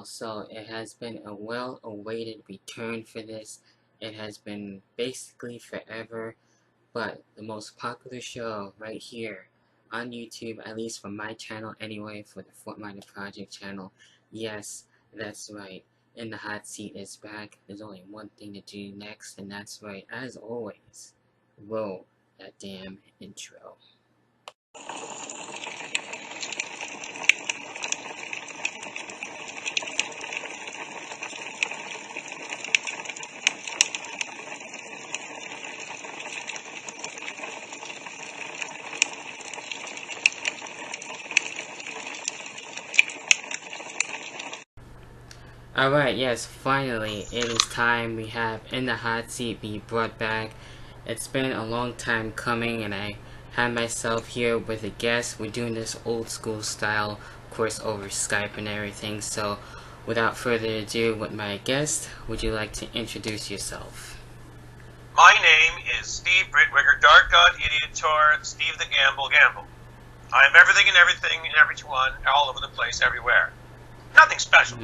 well. So it has been a well-awaited return for this. It has been basically forever, but the most popular show right here on YouTube, at least for my channel anyway, for the Fortminorproject channel. Yes, that's right. In the Hot Seat is back. There's only one thing to do next, and that's right, as always, roll that damn intro. Alright, yes, finally, it is time. We have In the Hot Seat be brought back. It's been a long time coming, and I have myself here with a guest. We're doing this old school style, of course, over Skype and everything. So, without further ado, with my guest, would you like to introduce yourself? My name is Steve Britwigger, Dark God, Idiotor, Steve the Gamble. I am everything and everyone, all over the place, everywhere. Nothing special.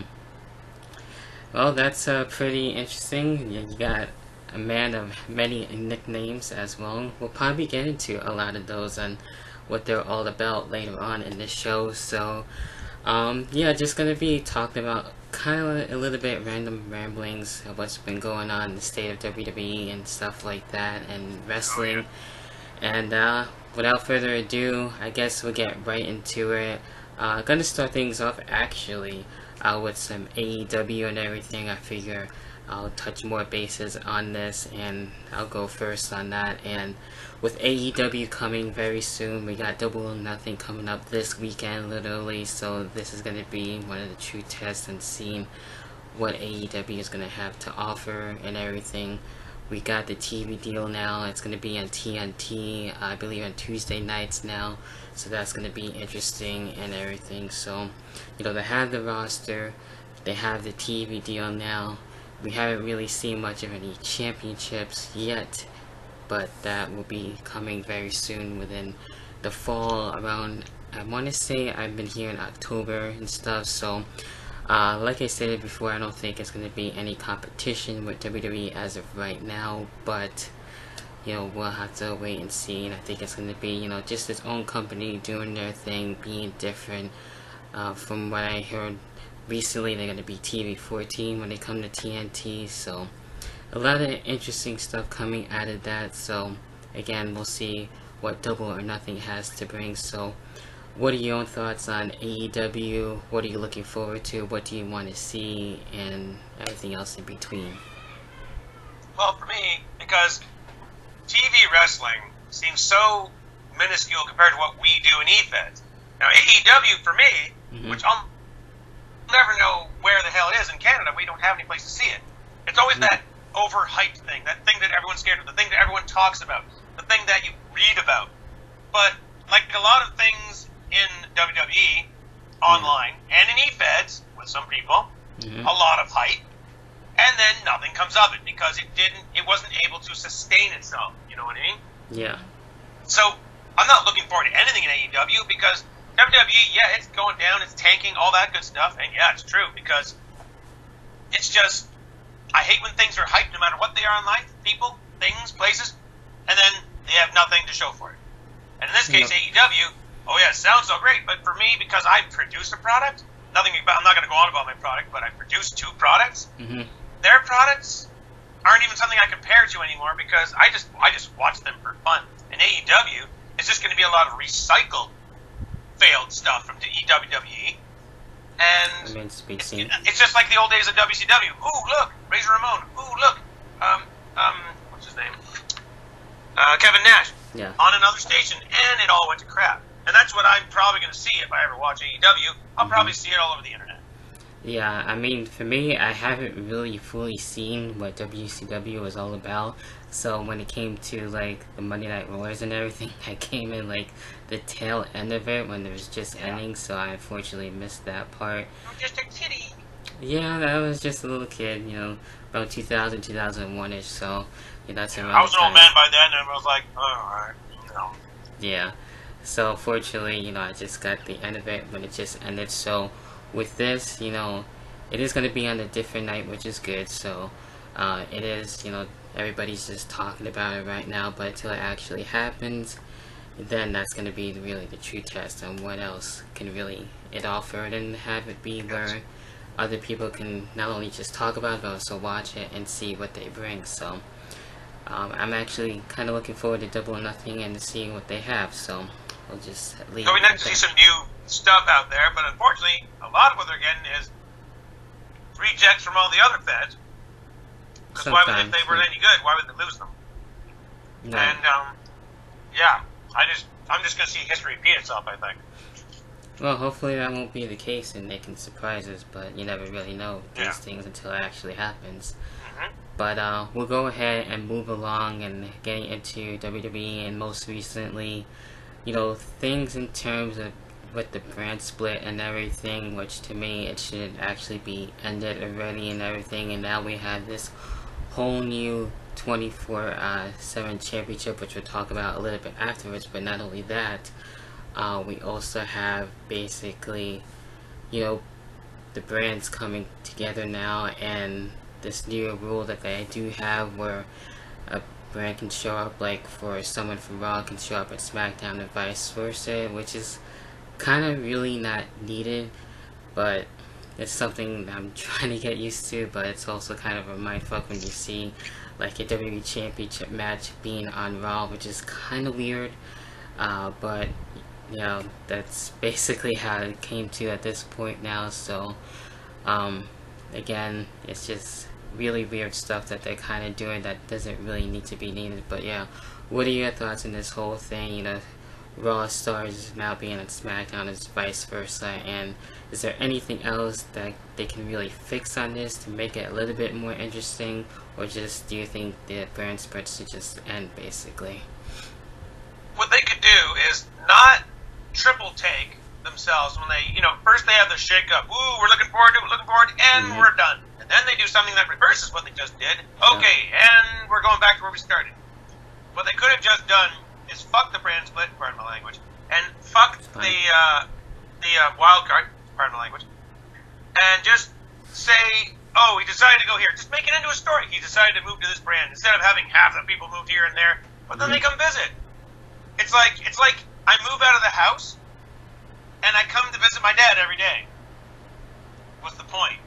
Well, that's pretty interesting. You got a man of many nicknames as well. We'll probably get into a lot of those and what they're all about later on in this show. So, yeah, just gonna be talking about kind of a little bit random ramblings of what's been going on in the state of WWE and stuff like that, and wrestling. And without further ado, I guess we'll get right into it. Gonna start things off actually with some AEW and everything. I figure I'll touch more bases on this, and I'll go first on that. And with AEW coming very soon, we got Double or Nothing coming up this weekend, literally. So this is going to be one of the true tests and seeing what AEW is going to have to offer and everything. We got the TV deal now. It's going to be on TNT, I believe on Tuesday nights now. So that's going to be interesting and everything. So, you know, they have the roster. They have the TV deal now. We haven't really seen much of any championships yet, but that will be coming very soon within the fall around, I want to say I've been here in October and stuff. So, like I said before, I don't think it's going to be any competition with WWE as of right now, but you know, we'll have to wait and see. And I think it's going to be, you know, just its own company doing their thing, being different. From what I heard recently, they're going to be TV-14 when they come to TNT, so a lot of interesting stuff coming out of that. So again, we'll see what Double or Nothing has to bring. So what are your own thoughts on AEW? What are you looking forward to? What do you want to see? And everything else in between. Well, for me, because TV wrestling seems so minuscule compared to what we do in EFEDs. Now, AEW, for me, which I'll never know where the hell it is in Canada, we don't have any place to see it. It's always that overhyped thing, that thing that everyone's scared of, the thing that everyone talks about, the thing that you read about. But, like a lot of things in WWE, online, and in EFEDs, with some people, a lot of hype, and then nothing comes of it because it wasn't able to sustain itself. You know what I mean? Yeah. So I'm not looking forward to anything in AEW because WWE, yeah, it's going down, it's tanking, all that good stuff, and yeah, it's true because it's just, I hate when things are hyped no matter what they are in life, people, things, places, and then they have nothing to show for it. And in this case, AEW, oh yeah, it sounds so great, but for me, because I produce a product, I'm not going to go on about my product, but I produce two products. Their products aren't even something I compare to anymore because I just watch them for fun. And AEW is just going to be a lot of recycled, failed stuff from the WWE. And it's just like the old days of WCW. Ooh, look, Razor Ramon. Ooh, look, what's his name? Kevin Nash. Yeah. On another station, and it all went to crap. And that's what I'm probably going to see if I ever watch AEW. I'll probably see it all over the internet. Yeah, I mean, for me, I haven't really fully seen what WCW was all about. So when it came to, like, the Monday Night Wars and everything, I came in, like, the tail end of it when it was just ending. So I unfortunately missed that part. I'm just a kitty. Yeah, I was just a little kid, you know, around 2000, 2001-ish. So, yeah, that's around I was an old man by then, and I was like, alright, you know. Yeah. So, fortunately, you know, I just got the end of it when it just ended. So, with this, you know, it is going to be on a different night, which is good. So it is, everybody's just talking about it right now, but until it actually happens, then that's going to be really the true test on what else can really it offer, and have it be where other people can not only just talk about it, but also watch it and see what they bring. So I'm actually kind of looking forward to Double or Nothing and to seeing what they have. So we'll just leave. So we nice to see some new stuff out there, but unfortunately, a lot of what they're getting is rejects from all the other feds. Because why would, if they were any good, why would they lose them? No. And yeah, I'm just gonna see history repeat itself, I think. Well, hopefully that won't be the case and they can surprise us, but you never really know these things until it actually happens. But we'll go ahead and move along and getting into WWE, and most recently, things in terms of with the brand split and everything, which to me it should actually be ended already and everything, and now we have this whole new 24/7 championship, which we'll talk about a little bit afterwards. But not only that, we also have basically, the brands coming together now, and this new rule that they do have where a brand can show up, like for someone from Raw can show up at SmackDown and vice versa, which is kind of really not needed, but it's something I'm trying to get used to. But it's also kind of a mindfuck when you see like a WWE Championship match being on Raw, which is kind of weird, but that's basically how it came to at this point now. So again, it's just really weird stuff that they're kind of doing that doesn't really need to be needed. But yeah, what are your thoughts on this whole thing? Raw stars now being on SmackDown is vice versa, and is there anything else that they can really fix on this to make it a little bit more interesting, or just do you think the brand split should just end basically? What they could do is not triple take themselves when they, first they have the shake up, ooh, we're looking forward to it, and we're done. And then they do something that reverses what they just did. Okay, and we're going back to where we started. What they could have just done is fuck the brand split, pardon my language, and fuck the wild card, pardon my language, and just say, oh, he decided to go here. Just make it into a story. He decided to move to this brand instead of having half the people moved here and there. But then they come visit. It's like I move out of the house and I come to visit my dad every day. What's the point?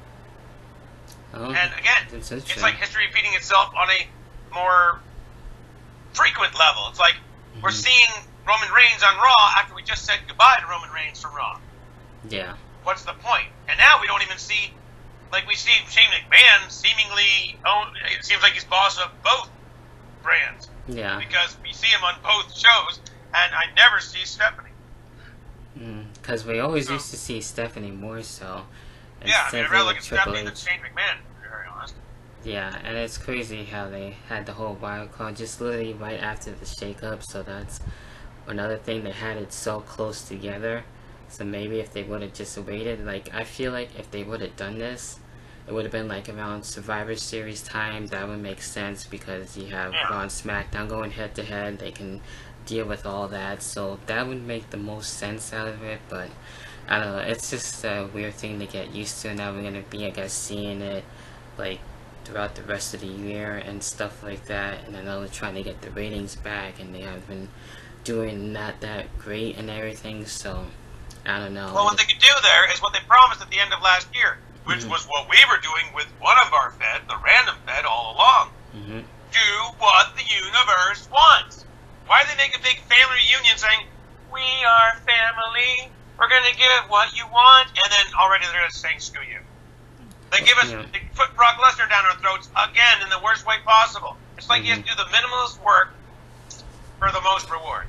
Oh, and again, it's like history repeating itself on a more frequent level. It's like we're seeing Roman Reigns on Raw after we just said goodbye to Roman Reigns from Raw. Yeah. What's the point? And now we don't even see, like we see Shane McMahon seemingly it seems like he's boss of both brands. Yeah. Because we see him on both shows, and I never see Stephanie. Because we always used to see Stephanie more so. Yeah, I mean, I'd rather look at Stephanie than Shane McMahon, to be very honest. Yeah, and it's crazy how they had the whole wild card just literally right after the shake-up, so that's another thing. They had it so close together, so maybe if they would have just waited, like, I feel like if they would have done this, it would have been like around Survivor Series time. That would make sense because you have Raw and SmackDown going head-to-head. They can deal with all that, so that would make the most sense out of it. But I don't know, it's just a weird thing to get used to. Now we're gonna be, I guess, seeing it like throughout the rest of the year and stuff like that. And I know they're trying to get the ratings back, and they have been doing not that great and everything. So I don't know. Well, what they could do there is what they promised at the end of last year, which was what we were doing with one of our fed, the random fed, all along. Do what the universe wants. Why do they make a big family reunion saying, we are family, we're going to give what you want, and then already they're just saying, screw you. They give us, they put Brock Lesnar down our throats again in the worst way possible. It's like you have to do the minimalist work for the most reward.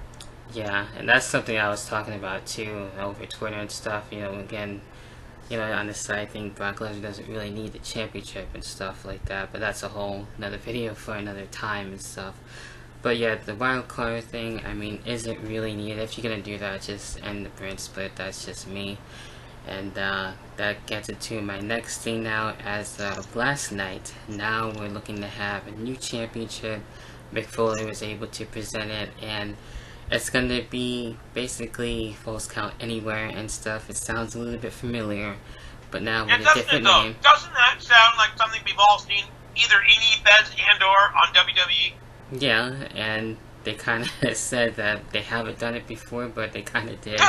Yeah, and that's something I was talking about too over Twitter and stuff. Again, on the side, I think Brock Lesnar doesn't really need the championship and stuff like that, but that's a whole another video for another time and stuff. But yeah, the wild card thing, I mean, isn't really needed. If you're gonna do that, just end the brand split. That's just me. And that gets into my next thing now. As of last night, now we're looking to have a new championship. Mick Foley was able to present it, and it's gonna be basically Falls Count Anywhere and stuff. It sounds a little bit familiar, but now Yeah, with a doesn't it different though? name. Doesn't that sound like something we've all seen either in EFEDs and or on WWE? Yeah, and they kind of said that they haven't done it before, but they kind of did. They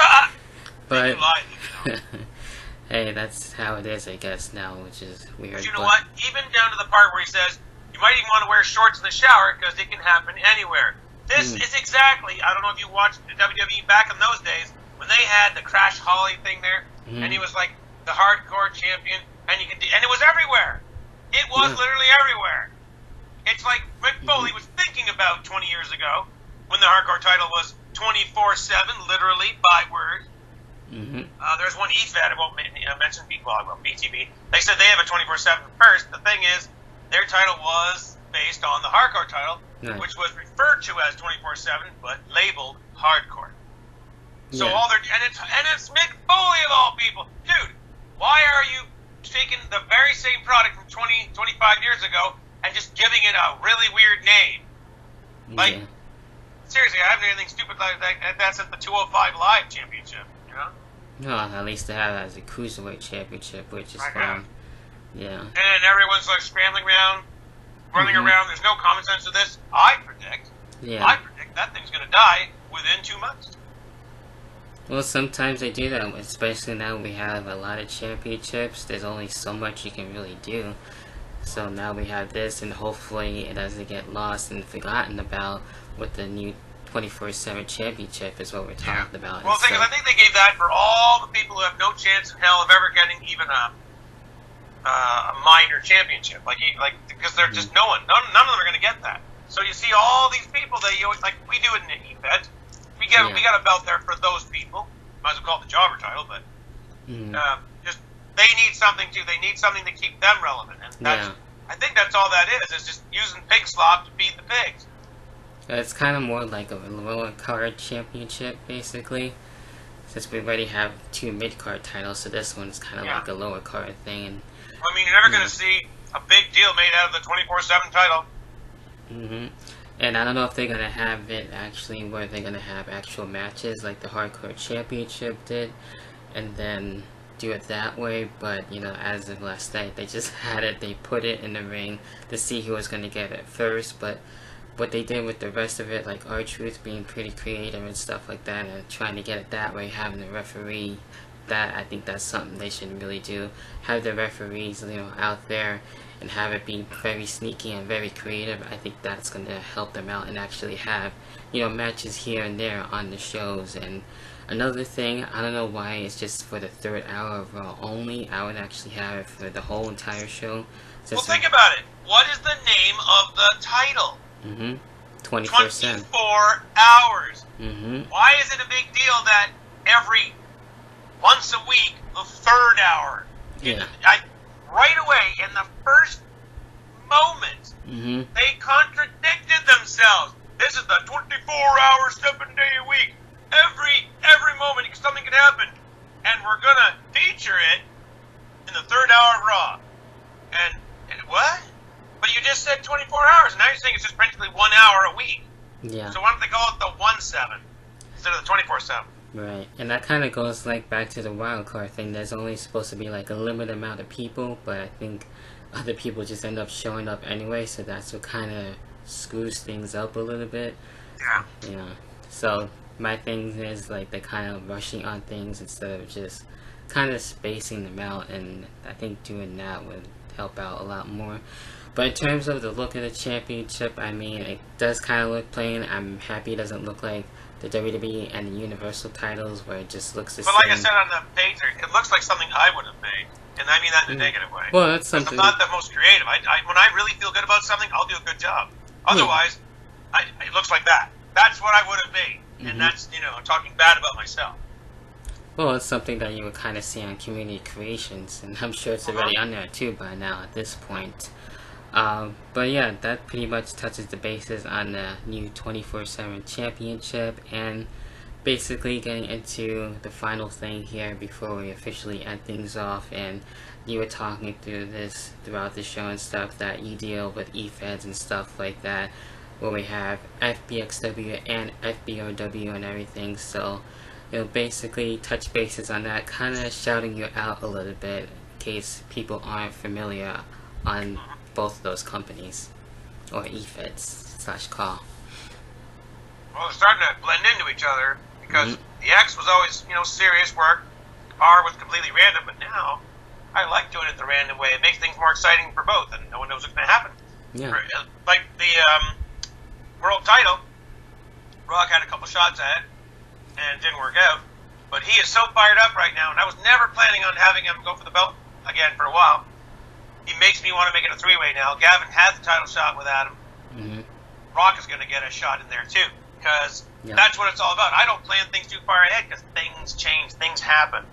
But lied, you know. hey, that's how it is, I guess, now, which is weird. But you know what? Even down to the part where he says, you might even want to wear shorts in the shower because it can happen anywhere. This is exactly, I don't know if you watched the WWE back in those days, when they had the Crash Holly thing there, and he was like the hardcore champion, and and it was everywhere. It was literally everywhere. It's like Mick Foley was thinking about 20 years ago, when the hardcore title was 24/7, literally, by word. There's one EFED, I won't mention BTB. They said they have a 24/7 first. The thing is, their title was based on the hardcore title, which was referred to as 24/7, but labeled hardcore. So all they're and it's Mick Foley of all people, dude. Why are you taking the very same product from 25 years ago and just giving it a really weird name? Like, seriously, I haven't anything stupid like that. That's at the 205 Live Championship, you know? No, at least they have it as a Cruiserweight Championship, which is fine. Yeah. And everyone's like scrambling around, running around. There's no common sense to this. I predict that thing's going to die within 2 months. Well, sometimes they do that, especially now we have a lot of championships. There's only so much you can really do. So now we have this, and hopefully it doesn't get lost and forgotten about with the new 24/7 championship is what we're talking about. Well, I think they gave that for all the people who have no chance in hell of ever getting even a minor championship. Because they're just none of them are going to get that. So you see all these people that you always, like, we do it in the EFED. We got a belt there for those people. Might as well call it the jobber title, but just they need something too. They need something to keep them relevant, and I think that's all that is. Is just using pig slop to beat the pigs. It's kind of more like a lower card championship, basically. Since we already have 2 mid card titles, so this one's kind of like a lower card thing. And I mean, you're never going to see a big deal made out of the 24/7 title. And I don't know if they're gonna have it actually where they're gonna have actual matches like the Hardcore Championship did, and then do it that way. But you know, as of last night, they just had it. They put it in the ring to see who was gonna get it first. But what they did with the rest of it, like R-Truth being pretty creative and stuff like that, and trying to get it that way, having the referee, that I think that's something they should really do. Have the referees, you know, out there. And have it be very sneaky and very creative. I think that's going to help them out and actually have, you know, matches here and there on the shows. And another thing, I don't know why it's just for the 3rd hour of Raw only. I would actually have it for the whole entire show. Well, think about it. What is the name of the title? 24/7. 24 hours. Why is it a big deal that once a week, the 3rd hour? Right away, in the first moment, they contradicted themselves. This is the 24-hour, 7-day a week. Every moment, something can happen. And we're going to feature it in the 3rd hour of Raw. And what? But you just said 24 hours, and now you're saying it's just practically 1 hour a week. Yeah. So why don't they call it the 1/7 instead of the 24/7? Right, and that kind of goes like back to the wild card thing. There's only supposed to be like a limited amount of people, but I think other people just end up showing up anyway, so that's what kind of screws things up a little bit. Yeah. So my thing is like they're kind of rushing on things instead of just kind of spacing them out, and I think doing that would help out a lot more. But in terms of the look of the championship, I mean, it does kind of look plain. I'm happy it doesn't look like the WWE and the Universal titles where it just looks the same. But like I said on the page, it looks like something I would have made. And I mean that in a negative way. Well, that's something. I'm not the most creative. When I really feel good about something, I'll do a good job. Otherwise, it looks like that. That's what I would have made. And that's, you know, talking bad about myself. Well, it's something that you would kind of see on Community Creations, and I'm sure it's already on there too by now at this point. But yeah, that pretty much touches the bases on the new 24/7 championship, and basically getting into the final thing here before we officially end things off. And you were talking through this throughout the show and stuff that you deal with EFEDs and stuff like that, where we have FBXW and FBOW and everything. So, you know, basically touch bases on that, kind of shouting you out a little bit, case people aren't familiar on both of those companies, or eFeds/Call. Well, they're starting to blend into each other because the X was always, serious work. R was completely random, but now I like doing it the random way. It makes things more exciting for both, and no one knows what's going to happen. Yeah. Like the world title, Rock had a couple shots at it, and it didn't work out. But he is so fired up right now, and I was never planning on having him go for the belt again for a while. He makes me want to make it a three-way now. Gavin has the title shot with Adam. Rock is going to get a shot in there too, because that's what it's all about. I don't plan things too far ahead because things change, things happen.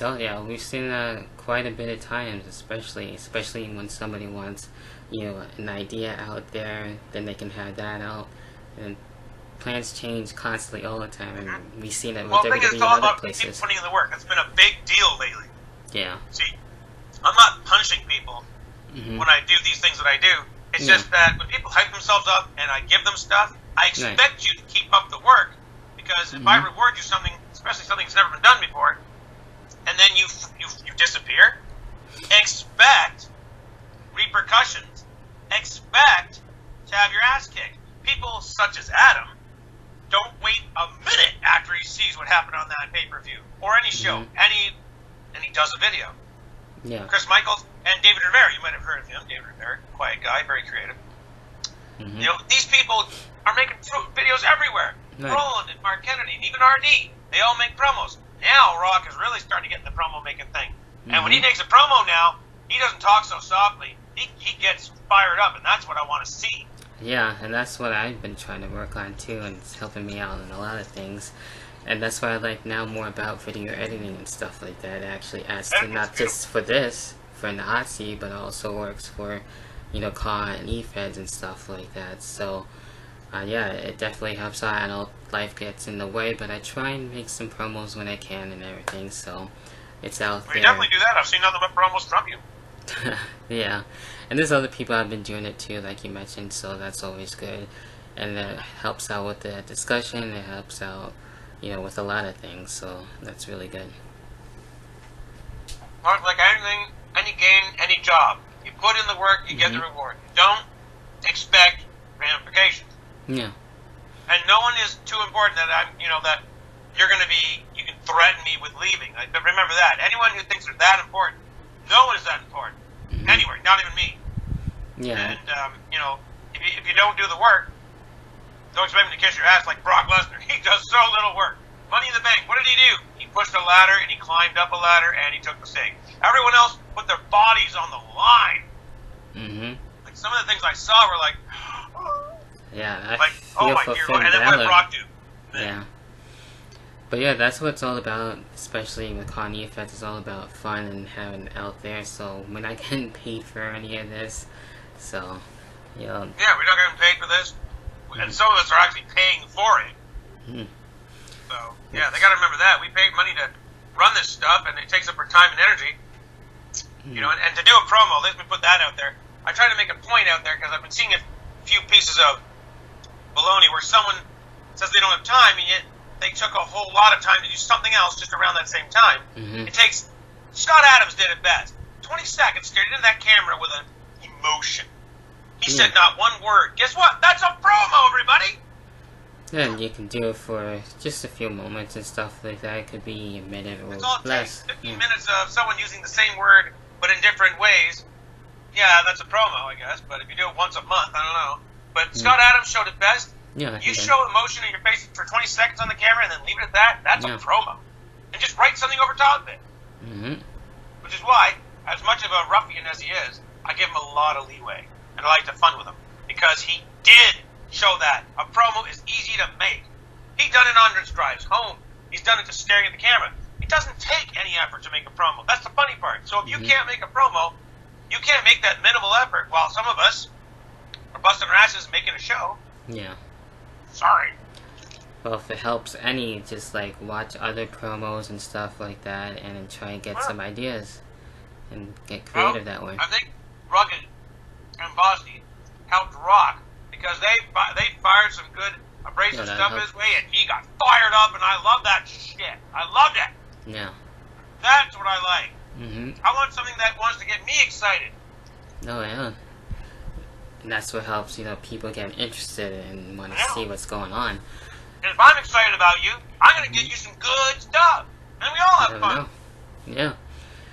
Oh yeah, we've seen that quite a bit of times, especially when somebody wants, an idea out there, then they can have that out, and plans change constantly all the time, and we've seen it with WWE and other places. People putting in the work. It's been a big deal lately. Yeah. See, I'm not punishing people when I do these things that I do. It's just that when people hype themselves up and I give them stuff, I expect you to keep up the work, because if I reward you something, especially something that's never been done before, and then you disappear, expect repercussions. Expect to have your ass kicked. People such as Adam don't wait a minute after he sees what happened on that pay-per-view or any show, and he does a video. Yeah. Chris Michaels and David Rivera, you might have heard of him. David Rivera, quiet guy, very creative. These people are making videos everywhere. Roland and Mark Kennedy and even RD, they all make promos. Now Rock is really starting to get in the promo making thing. And when he makes a promo now, he doesn't talk so softly. He gets fired up, and that's what I want to see. Yeah, and that's what I've been trying to work on too, and it's helping me out in a lot of things. And that's why I like now more about video editing and stuff like that. It actually adds to not just for this, for an Nazi, but also works for, Car and eFeds and stuff like that. So, yeah, it definitely helps out. I know life gets in the way, but I try and make some promos when I can and everything, so it's out there. You definitely do that. I've seen nothing but promos from you. Yeah, and there's other people I've been doing it too, like you mentioned, so that's always good. And it helps out with the discussion, it helps out, with a lot of things, so that's really good. Mark, like anything, any game, any job, you put in the work, you get the reward. Don't expect ramifications. Yeah. And no one is too important that that you're going to be, you can threaten me with leaving. But remember that. Anyone who thinks they're that important, no one is that important. Anywhere, not even me. Yeah. And, if you don't do the work, don't expect me to kiss your ass like Brock Lesnar. He does so little work. Money in the Bank, what did he do? He pushed a ladder, and he climbed up a ladder, and he took the stake. Everyone else put their bodies on the line. Like, some of the things I saw were like, yeah, I like, feel oh my for dear Finn Lord, and then what did Balor. Brock do? Yeah. But yeah, that's what it's all about, especially with Con Effects. It's all about fun and having it out there, so we're not getting paid for any of this, so, Yeah, we're not getting paid for this, and some of us are actually paying for it. So, yeah, they got to remember that. We pay money to run this stuff, and it takes up our time and energy. And to do a promo, let me put that out there. I try to make a point out there because I've been seeing a few pieces of baloney where someone says they don't have time, and yet they took a whole lot of time to do something else just around that same time. It takes, Scott Adams did it best. 20 seconds, stared into that camera with an emotion. He said not one word. Guess what? That's a promo, everybody! Yeah, and you can do it for just a few moments and stuff like that. It could be a minute or It's all it less. takes 15 minutes of someone using the same word, but in different ways. Yeah, that's a promo, I guess, but if you do it once a month, I don't know. But Scott Adams showed it best. Yeah, You show emotion in your face for 20 seconds on the camera and then leave it at that, that's a promo. And just write something over top of it. Which is why, as much of a ruffian as he is, I give him a lot of leeway. And I like to fun with him. Because he did show that. A promo is easy to make. He done it on his drives home. He's done it just staring at the camera. It doesn't take any effort to make a promo. That's the funny part. So if you can't make a promo, you can't make that minimal effort while some of us are busting our asses making a show. Yeah. Sorry. Well, if it helps any, just like watch other promos and stuff like that, and then try and get some ideas and get creative that way. I think Rugged and Bossy helped Rock because they fired some good abrasive stuff his way, and he got fired up, and I love that shit. I loved it. Yeah. That's what I like. I want something that wants to get me excited. Oh yeah. And that's what helps, people get interested and want to see what's going on. And if I'm excited about you, I'm gonna get you some good stuff, and we all have fun. Yeah.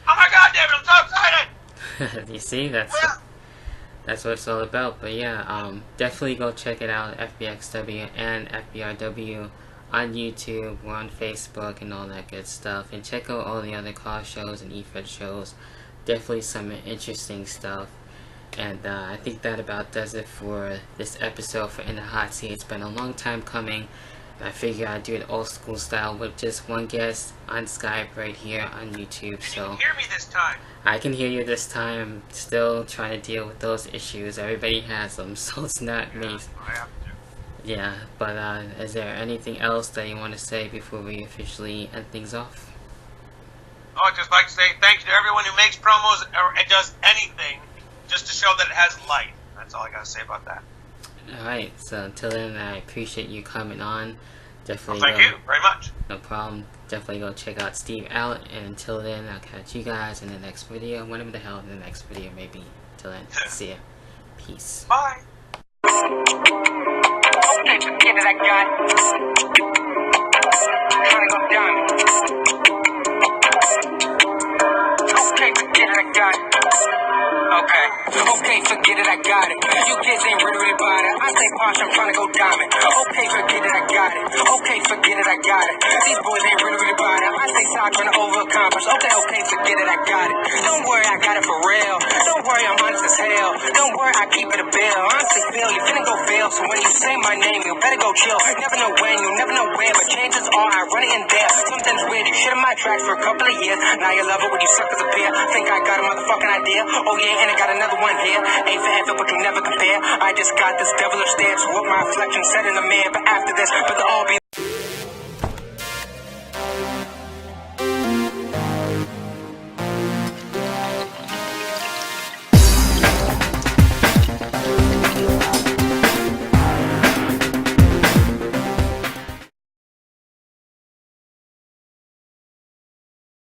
Oh my God, David, I'm so excited! You see, that's what it's all about. But yeah, definitely go check it out, FBXW and FBRW on YouTube. We're on Facebook and all that good stuff. And check out all the other car shows and eFed shows. Definitely some interesting stuff. And I think that about does it for this episode for In the Hot Seat. It's been a long time coming. I figure I'd do it old school style with just one guest on Skype right here on YouTube. So you can hear me this time. I can hear you this time. Still trying to deal with those issues. Everybody has them, so it's not me. I have to. Yeah, but is there anything else that you want to say before we officially end things off? Oh, I'd just like to say thank you to everyone who makes promos or does anything just to show that it has light. That's all I gotta say about that. Alright, so until then, I appreciate you coming on. Definitely thank you very much. No problem. Definitely go check out Steve out. And until then, I'll catch you guys in the next video. Whatever the hell the next video may be. Until then, see ya. Peace. Bye. Okay, forget it, I got it. Tryna go diamond. Okay, forget it, I got it. Okay, forget it, I got it. You kids ain't really about it. I say posh, I'm tryna go diamond. Okay, forget it, I got it. Okay, forget it, I got it. These boys ain't really about it. I say sorry, tryna overaccomplish. Okay, forget it, I got it. Don't worry, I got it for real. Don't worry, I'm honest as hell. Don't worry, I keep it a bill. Honestly, Phil, you finna go fail. So when you say my name, you better go chill. Never know when, you never know where, but chances are I run it in there. Something's weird, you shit in my tracks for a couple of years. Now you love it when you suckers appear. Think I got a motherfucking idea? Oh yeah, and I got another one here. Ain't for effort, but you never compare. I just got this devilish stare to what my reflection said in the mirror. But after this, but all be